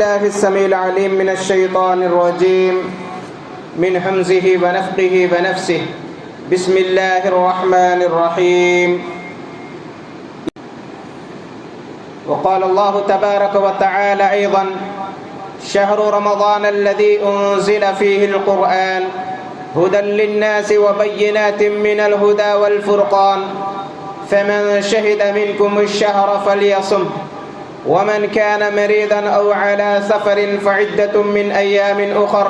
بالله السميع العليم من الشيطان الرجيم من همزه ونفخه ونفسه بسم الله الرحمن الرحيم وقال الله تبارك وتعالى أيضا شهر رمضان الذي أنزل فيه القرآن هدى للناس وبينات من الهدى والفرقان فمن شهد منكم الشهر فليصم ومن كان مريضا أو على سفر فعدة من أيام أخر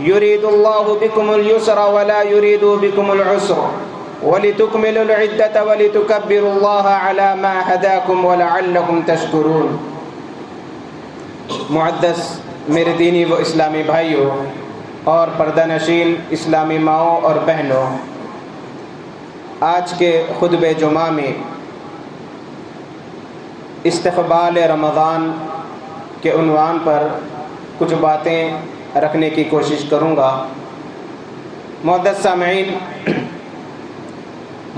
يريد الله بكم اليسر ولا يريد بكم العسر ولتكملوا العدة ولتكبروا الله على ما هداكم ولعلكم تشكرون۔ معزز میرے دینی و اسلامی بھائیوں اور پردہ نشین اسلامی ماؤں اور بہنوں، آج کے خطبہ جمعہ میں استقبال رمضان کے عنوان پر کچھ باتیں رکھنے کی کوشش کروں گا۔ معزز سامعین،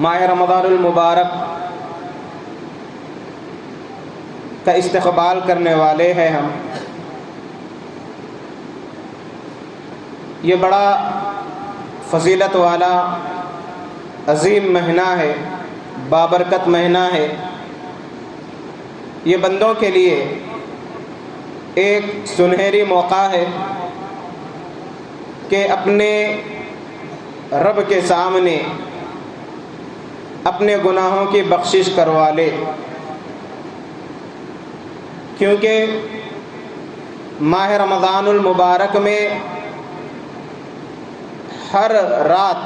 ماہ رمضان المبارک کا استقبال کرنے والے ہیں ہم۔ یہ بڑا فضیلت والا عظیم مہینہ ہے، بابرکت مہینہ ہے۔ یہ بندوں کے لیے ایک سنہری موقع ہے کہ اپنے رب کے سامنے اپنے گناہوں کی بخشش کروا لے، کیونکہ ماہ رمضان المبارک میں ہر رات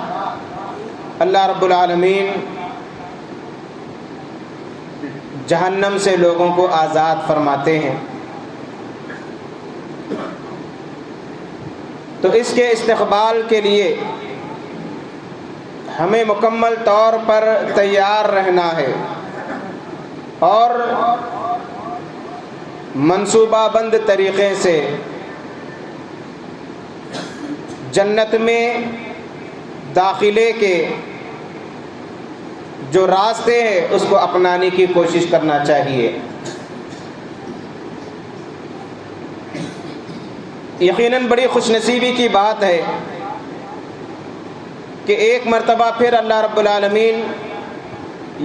اللہ رب العالمین جہنم سے لوگوں کو آزاد فرماتے ہیں۔ تو اس کے استقبال کے لیے ہمیں مکمل طور پر تیار رہنا ہے اور منصوبہ بند طریقے سے جنت میں داخلے کے جو راستے ہیں اس کو اپنانے کی کوشش کرنا چاہیے۔ یقیناً بڑی خوش نصیبی کی بات ہے کہ ایک مرتبہ پھر اللہ رب العالمین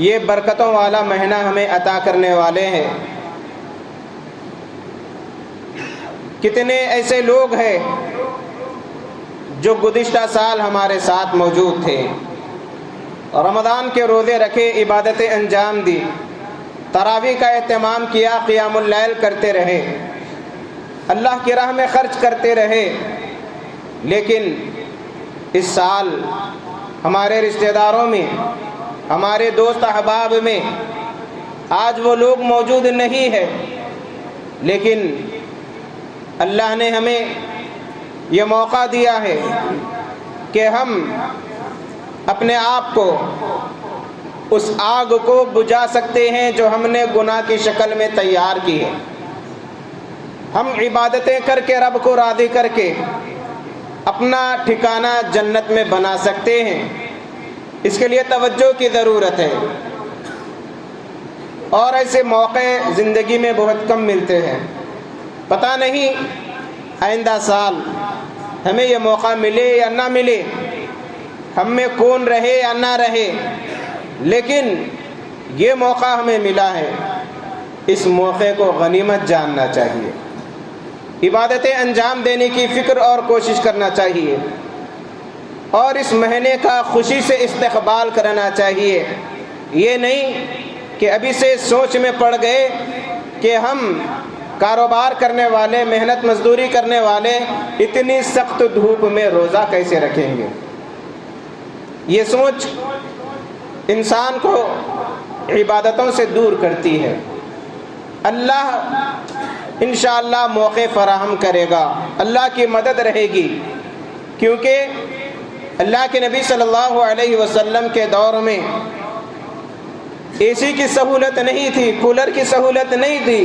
یہ برکتوں والا مہینہ ہمیں عطا کرنے والے ہیں۔ کتنے ایسے لوگ ہیں جو گزشتہ سال ہمارے ساتھ موجود تھے، رمضان کے روزے رکھے، عبادتیں انجام دی، تراویح کا اہتمام کیا، قیام اللیل کرتے رہے، اللہ کی راہ میں خرچ کرتے رہے، لیکن اس سال ہمارے رشتہ داروں میں، ہمارے دوست احباب میں آج وہ لوگ موجود نہیں ہے، لیکن اللہ نے ہمیں یہ موقع دیا ہے کہ ہم اپنے آپ کو اس آگ کو بجھا سکتے ہیں جو ہم نے گناہ کی شکل میں تیار کی ہے۔ ہم عبادتیں کر کے رب کو راضی کر کے اپنا ٹھکانہ جنت میں بنا سکتے ہیں۔ اس کے لیے توجہ کی ضرورت ہے، اور ایسے موقع زندگی میں بہت کم ملتے ہیں۔ پتہ نہیں آئندہ سال ہمیں یہ موقع ملے یا نہ ملے، ہم میں کون رہے یا نہ رہے، لیکن یہ موقع ہمیں ملا ہے، اس موقع کو غنیمت جاننا چاہیے، عبادتیں انجام دینے کی فکر اور کوشش کرنا چاہیے، اور اس مہینے کا خوشی سے استقبال کرنا چاہیے۔ یہ نہیں کہ ابھی سے سوچ میں پڑ گئے کہ ہم کاروبار کرنے والے، محنت مزدوری کرنے والے اتنی سخت دھوپ میں روزہ کیسے رکھیں گے۔ یہ سوچ انسان کو عبادتوں سے دور کرتی ہے۔ اللہ انشاءاللہ موقع فراہم کرے گا، اللہ کی مدد رہے گی، کیونکہ اللہ کے نبی صلی اللہ علیہ وسلم کے دور میں اے سی کی سہولت نہیں تھی، کولر کی سہولت نہیں تھی،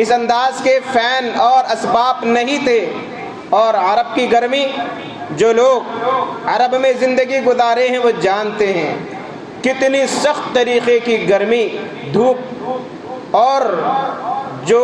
اس انداز کے فین اور اسباب نہیں تھے، اور عرب کی گرمی، جو لوگ عرب میں زندگی گزارے ہیں وہ جانتے ہیں کتنی سخت طریقے کی گرمی، دھوپ، اور جو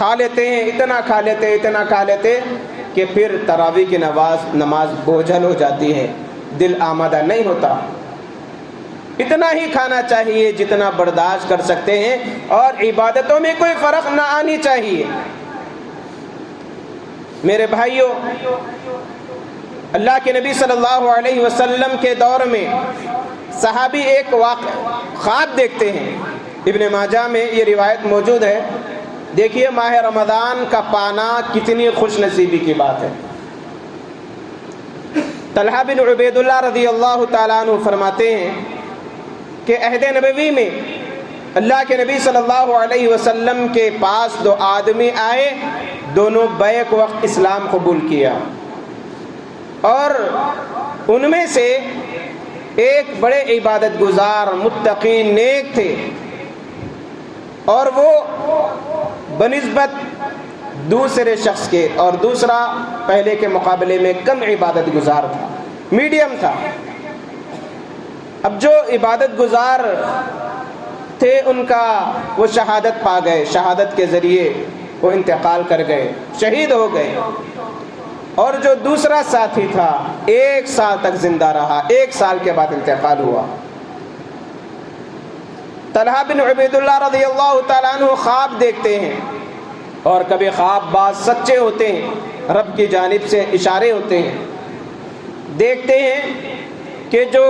کھا لیتے ہیں، اتنا کھا لیتے کہ پھر تراویح کی نماز بوجھل ہو جاتی ہے، دل آمادہ نہیں ہوتا۔ اتنا ہی کھانا چاہیے جتنا برداشت کر سکتے ہیں، اور عبادتوں میں کوئی فرق نہ آنی چاہیے۔ میرے بھائیوں، اللہ کے نبی صلی اللہ علیہ وسلم کے دور میں صحابی ایک خواب دیکھتے ہیں، ابن ماجہ میں یہ روایت موجود ہے۔ دیکھیے ماہ رمضان کا پانا کتنی خوش نصیبی کی بات ہے۔ طلحہ بن عبید اللہ رضی اللہ تعالیٰ عنہ فرماتے ہیں کہ عہد نبوی میں اللہ کے نبی صلی اللہ علیہ وسلم کے پاس دو آدمی آئے، دونوں بیک وقت اسلام قبول کیا، اور ان میں سے ایک بڑے عبادت گزار متقی نیک تھے، اور وہ بنسبت دوسرے شخص کے، اور دوسرا پہلے کے مقابلے میں کم عبادت گزار تھا، میڈیم تھا۔ اب جو عبادت گزار تھے ان کا وہ شہادت پا گئے، شہادت کے ذریعے وہ انتقال کر گئے، شہید ہو گئے، اور جو دوسرا ساتھی تھا 1 سال تک زندہ رہا، 1 سال کے بعد انتقال ہوا۔ طلحہ بن عبید اللہ رضی اللہ تعالیٰ عنہ خواب دیکھتے ہیں، اور کبھی خواب بعض سچے ہوتے ہیں، رب کی جانب سے اشارے ہوتے ہیں۔ دیکھتے ہیں کہ جو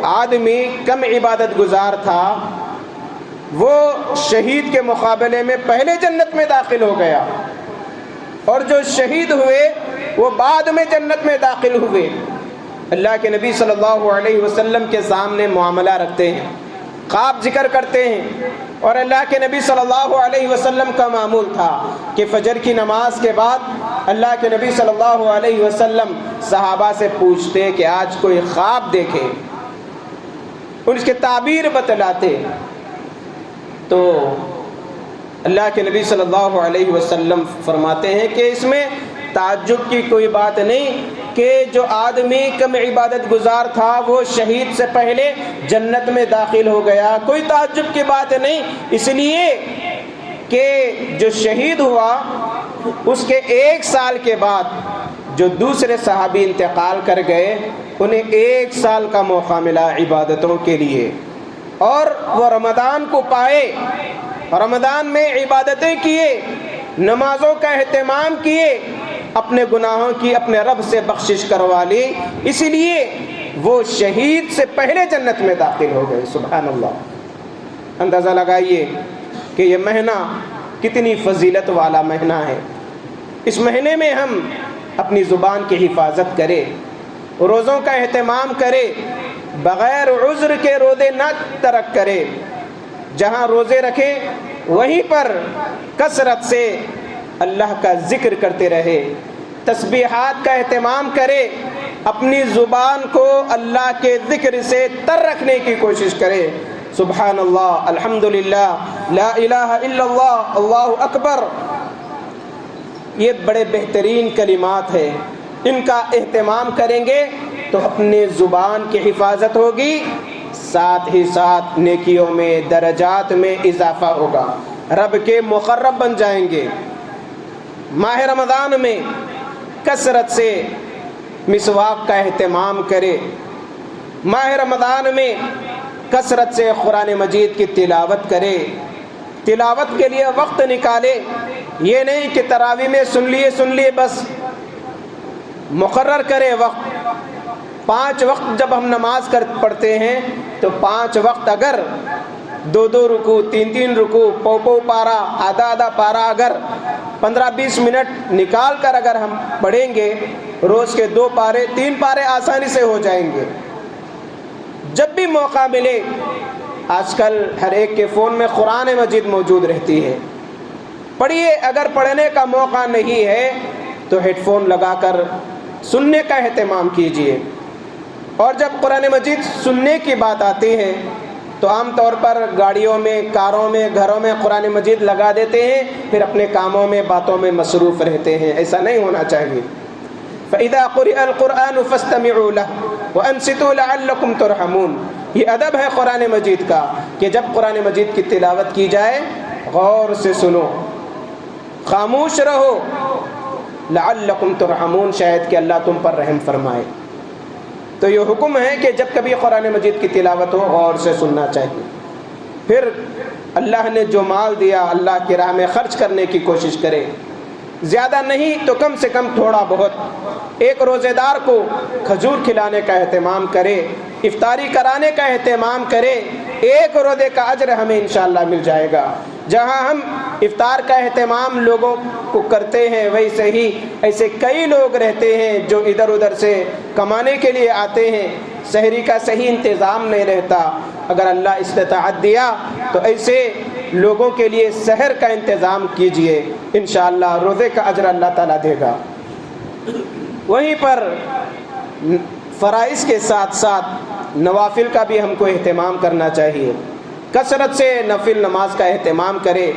آدمی کم عبادت گزار تھا وہ شہید کے مقابلے میں پہلے جنت میں داخل ہو گیا، اور جو شہید ہوئے وہ بعد میں جنت میں داخل ہوئے۔ اللہ کے نبی صلی اللہ علیہ وسلم کے سامنے معاملہ رکھتے ہیں، خواب ذکر کرتے ہیں، اور اللہ کے نبی صلی اللہ علیہ وسلم کا معمول تھا کہ فجر کی نماز کے بعد اللہ کے نبی صلی اللہ علیہ وسلم صحابہ سے پوچھتے کہ آج کوئی خواب دیکھے، ان کے تعبیر بتلاتے، تو اللہ کے نبی صلی اللہ علیہ وسلم فرماتے ہیں کہ اس میں تعجب کی کوئی بات نہیں کہ جو آدمی کم عبادت گزار تھا وہ شہید سے پہلے جنت میں داخل ہو گیا، کوئی تعجب کی بات نہیں، اس لیے کہ جو شہید ہوا اس کے 1 سال کے بعد جو دوسرے صحابی انتقال کر گئے انہیں 1 سال کا موقع ملا عبادتوں کے لیے، اور وہ رمضان کو پائے، رمضان میں عبادتیں کیے، نمازوں کا اہتمام کیے، اپنے گناہوں کی اپنے رب سے بخشش کروا لی، اسی لیے وہ شہید سے پہلے جنت میں داخل ہو گئے۔ سبحان اللہ، اندازہ لگائیے کہ یہ مہینہ کتنی فضیلت والا مہینہ ہے۔ اس مہینے میں ہم اپنی زبان کی حفاظت کریں، روزوں کا اہتمام کریں، بغیر عذر کے روزے نہ ترک کریں، جہاں روزے رکھیں وہیں پر کثرت سے اللہ کا ذکر کرتے رہے، تسبیحات کا اہتمام کرے، اپنی زبان کو اللہ کے ذکر سے تر رکھنے کی کوشش کرے۔ سبحان اللہ، الحمدللہ، لا الہ الا اللہ، اللہ اکبر، یہ بڑے بہترین کلمات ہیں، ان کا اہتمام کریں گے تو اپنی زبان کی حفاظت ہوگی، ساتھ ہی ساتھ نیکیوں میں درجات میں اضافہ ہوگا، رب کے مقرب بن جائیں گے۔ ماہ رمضان میں کثرت سے مسواک کا اہتمام کرے، ماہ رمضان میں کثرت سے قرآن مجید کی تلاوت کرے، تلاوت کے لیے وقت نکالے، یہ نہیں کہ تراویح میں سن لیے بس، مقرر کرے وقت۔ 5 وقت جب ہم نماز پڑھتے ہیں تو 5 وقت اگر 2 رکوع 3 رکوع پو پارا آدھا پارا اگر 15-20 منٹ نکال کر اگر ہم پڑھیں گے، روز کے 2 پارے 3 پارے آسانی سے ہو جائیں گے۔ جب بھی موقع ملے، آج کل ہر ایک کے فون میں قرآن مجید موجود رہتی ہے، پڑھیے۔ اگر پڑھنے کا موقع نہیں ہے تو ہیڈ فون لگا کر سننے کا اہتمام کیجیے۔ اور جب قرآن مجید سننے کی بات آتی ہے تو عام طور پر گاڑیوں میں، کاروں میں، گھروں میں قرآن مجید لگا دیتے ہیں، پھر اپنے کاموں میں، باتوں میں مصروف رہتے ہیں، ایسا نہیں ہونا چاہیے۔ فَإِذَا قُرِئَ الْقُرْآنُ فَاسْتَمِعُوا لَهُ وَأَنصِتُوا لَعَلَّكُمْ تُرْحَمُونَ۔ یہ ادب ہے قرآن مجید کا کہ جب قرآن مجید کی تلاوت کی جائے غور سے سنو۔ خاموش رہو لعلکم ترحمون، شاید کہ اللہ تم پر رحم فرمائے۔ تو یہ حکم ہے کہ جب کبھی قرآن مجید کی تلاوت ہو غور سے سننا چاہیے۔ پھر اللہ نے جو مال دیا اللہ کی راہ میں خرچ کرنے کی کوشش کرے، زیادہ نہیں تو کم سے کم تھوڑا بہت۔ ایک روزے دار کو کھجور کھلانے کا اہتمام کرے، افطاری کرانے کا اہتمام کرے، ایک روزے کا اجر ہمیں انشاءاللہ مل جائے گا۔ جہاں ہم افطار کا اہتمام لوگوں کو کرتے ہیں ویسے ہی ایسے کئی لوگ رہتے ہیں جو ادھر ادھر سے کمانے کے لیے آتے ہیں، سحری کا صحیح انتظام نہیں رہتا۔ اگر اللہ استطاعت دیا تو ایسے لوگوں کے لیے سحر کا انتظام کیجئے، انشاءاللہ روزے کا اجر اللہ تعالیٰ دے گا۔ وہیں پر فرائض کے ساتھ ساتھ نوافل کا بھی ہم کو اہتمام کرنا چاہیے۔ کثرت سے نفل نماز کا اہتمام کرے،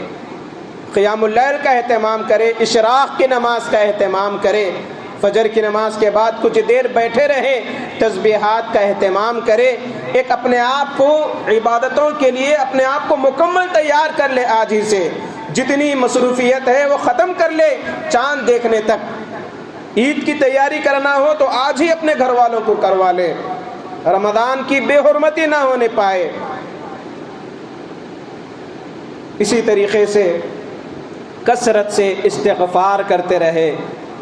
قیام اللیل کا اہتمام کرے، اشراق کی نماز کا اہتمام کرے، فجر کی نماز کے بعد کچھ دیر بیٹھے رہیں، تسبیحات کا اہتمام کرے، ایک اپنے آپ کو عبادتوں کے لیے اپنے آپ کو مکمل تیار کر لے۔ آج ہی سے جتنی مصروفیت ہے وہ ختم کر لے، چاند دیکھنے تک۔ عید کی تیاری کرنا ہو تو آج ہی اپنے گھر والوں کو کروا لے، رمضان کی بے حرمتی نہ ہونے پائے۔ اسی طریقے سے کثرت سے استغفار کرتے رہے،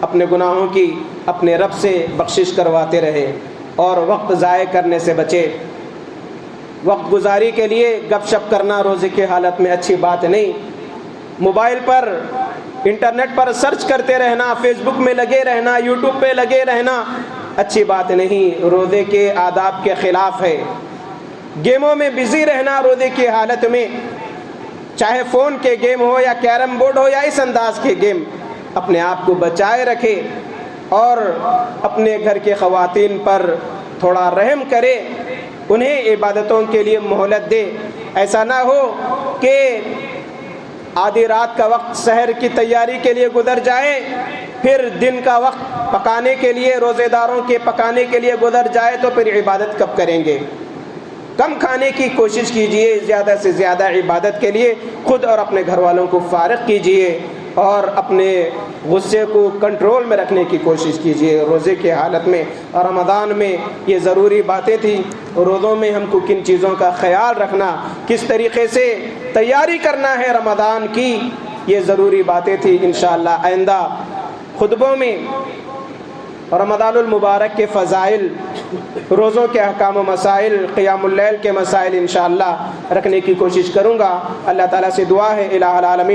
اپنے گناہوں کی اپنے رب سے بخشش کرواتے رہے، اور وقت ضائع کرنے سے بچے۔ وقت گزاری کے لیے گپ شپ کرنا روزے کی حالت میں اچھی بات نہیں۔ موبائل پر انٹرنیٹ پر سرچ کرتے رہنا، فیس بک میں لگے رہنا، یوٹیوب پہ لگے رہنا اچھی بات نہیں، روزے کے آداب کے خلاف ہے۔ گیموں میں بزی رہنا روزے کی حالت میں، چاہے فون کے گیم ہو یا کیرم بورڈ ہو یا اس انداز کے گیم، اپنے آپ کو بچائے رکھے اور اپنے گھر کے خواتین پر تھوڑا رحم کرے، انہیں عبادتوں کے لیے مہلت دے۔ ایسا نہ ہو کہ آدھی رات کا وقت سحر کی تیاری کے لیے گزر جائے، پھر دن کا وقت پکانے کے لیے، روزے داروں کے پکانے کے لیے گزر جائے، تو پھر عبادت کب کریں گے؟ کم کھانے کی کوشش کیجئے، زیادہ سے زیادہ عبادت کے لیے خود اور اپنے گھر والوں کو فارغ کیجئے، اور اپنے غصے کو کنٹرول میں رکھنے کی کوشش کیجئے روزے کی حالت میں۔ اور رمضان میں یہ ضروری باتیں تھیں، روزوں میں ہم کو کن چیزوں کا خیال رکھنا، کس طریقے سے تیاری کرنا ہے رمضان کی، یہ ضروری باتیں تھیں۔ انشاءاللہ آئندہ خطبوں میں رمضان المبارک کے فضائل، روزوں کے احکام و مسائل، قیام اللیل کے مسائل انشاءاللہ رکھنے کی کوشش کروں گا۔ اللہ تعالیٰ سے دعا ہے الہ العالمین